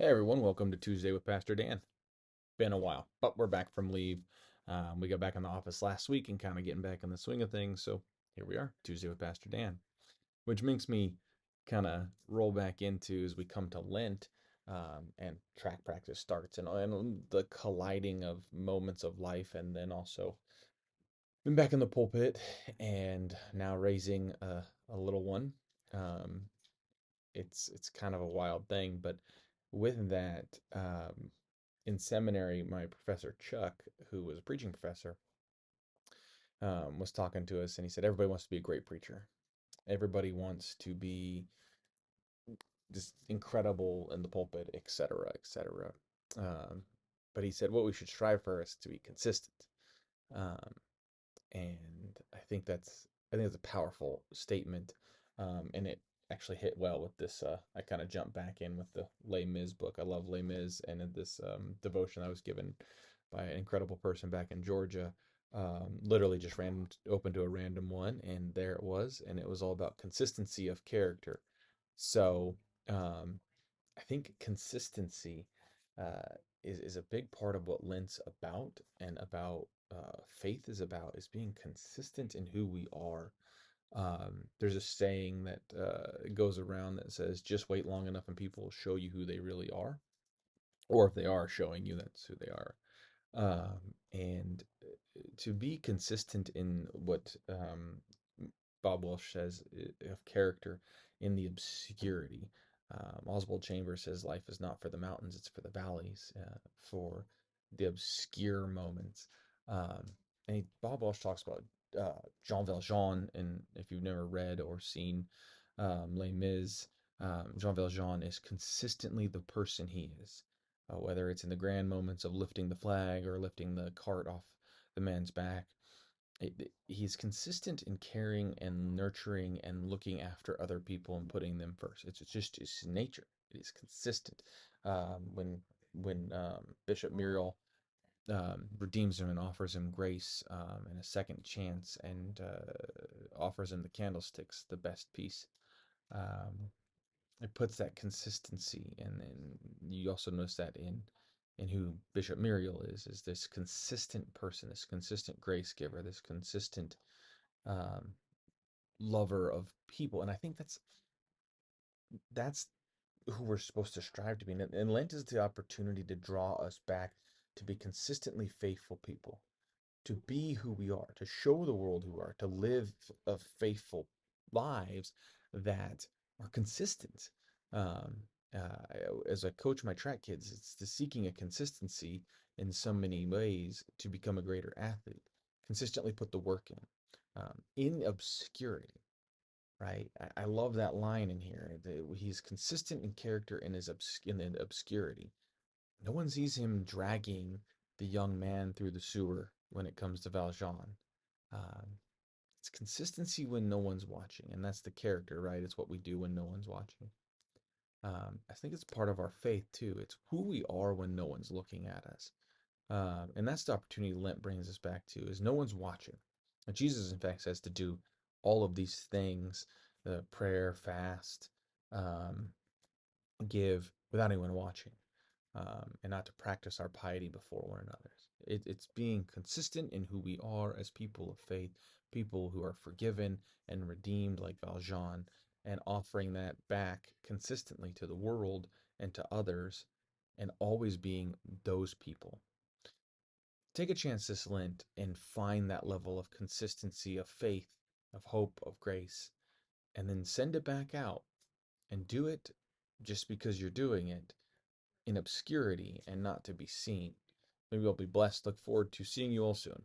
Hey everyone, welcome to Tuesday with Pastor Dan. Been a while, but we're back from leave. We got back in the office last week and kind of getting back in the swing of things. So here we are, Tuesday with Pastor Dan, which makes me kind of roll back into as we come to Lent and track practice starts and the colliding of moments of life, and then also been back in the pulpit and now raising a little one. Um, it's kind of a wild thing, but with that, in seminary, my professor Chuck, who was a preaching professor, was talking to us, and he said everybody wants to be a great preacher. Everybody wants to be just incredible in the pulpit, etc., etc. Um, but he said what we should strive for is to be consistent. Um, and I think that's a powerful statement, and it actually hit well with this. I kind of jumped back in with the Les Mis book. I love Les Mis, and in this devotion I was given by an incredible person back in Georgia. Literally just ran open to a random one, and there it was, and it was all about consistency of character. So um, I think consistency uh, is a big part of what Lent's about, and about faith is about, is being consistent in who we are. There's a saying that goes around that says, "Just wait long enough, and people will show you who they really are, or if they are showing you, that's who they are." And to be consistent in what Bob Welsh says of character in the obscurity. Oswald Chambers says life is not for the mountains, it's for the valleys, for the obscure moments. Um, Bob Welsh talks about Jean Valjean, and if you've never read or seen Les Mis, Jean Valjean is consistently the person he is, whether it's in the grand moments of lifting the flag or lifting the cart off the man's back. He's consistent in caring and nurturing and looking after other people and putting them first. It's just his nature. It is consistent. When Bishop Muriel redeems him and offers him grace and a second chance, and offers him the candlesticks, the best piece. Um, it puts that consistency, and you also notice that in who Bishop Muriel is this consistent person, this consistent grace giver, this consistent um, lover of people. And I think that's who we're supposed to strive to be. And Lent is the opportunity to draw us back to be consistently faithful people, to be who we are, to show the world who we are, to live faithful lives that are consistent. Um, as I coach my track kids, it's the seeking a consistency in so many ways to become a greater athlete. Consistently put the work in obscurity, right? I love that line in here. He's consistent in character in in the obscurity. No one sees him dragging the young man through the sewer when it comes to Valjean. Um, it's consistency when no one's watching, and that's the character, right? It's what we do when no one's watching. I think it's part of our faith too. It's who we are when no one's looking at us. And that's the opportunity Lent brings us back to, is no one's watching. And Jesus, in fact, says to do all of these things, the prayer, fast, um, give without anyone watching, and not to practice our piety before one another. It's being consistent in who we are as people of faith, people who are forgiven and redeemed like Valjean, and offering that back consistently to the world and to others, and always being those people. Take a chance this Lent and find that level of consistency of faith, of hope, of grace, and then send it back out and do it just because you're doing it in obscurity and not to be seen. Maybe you'll be blessed. Look forward to seeing you all soon.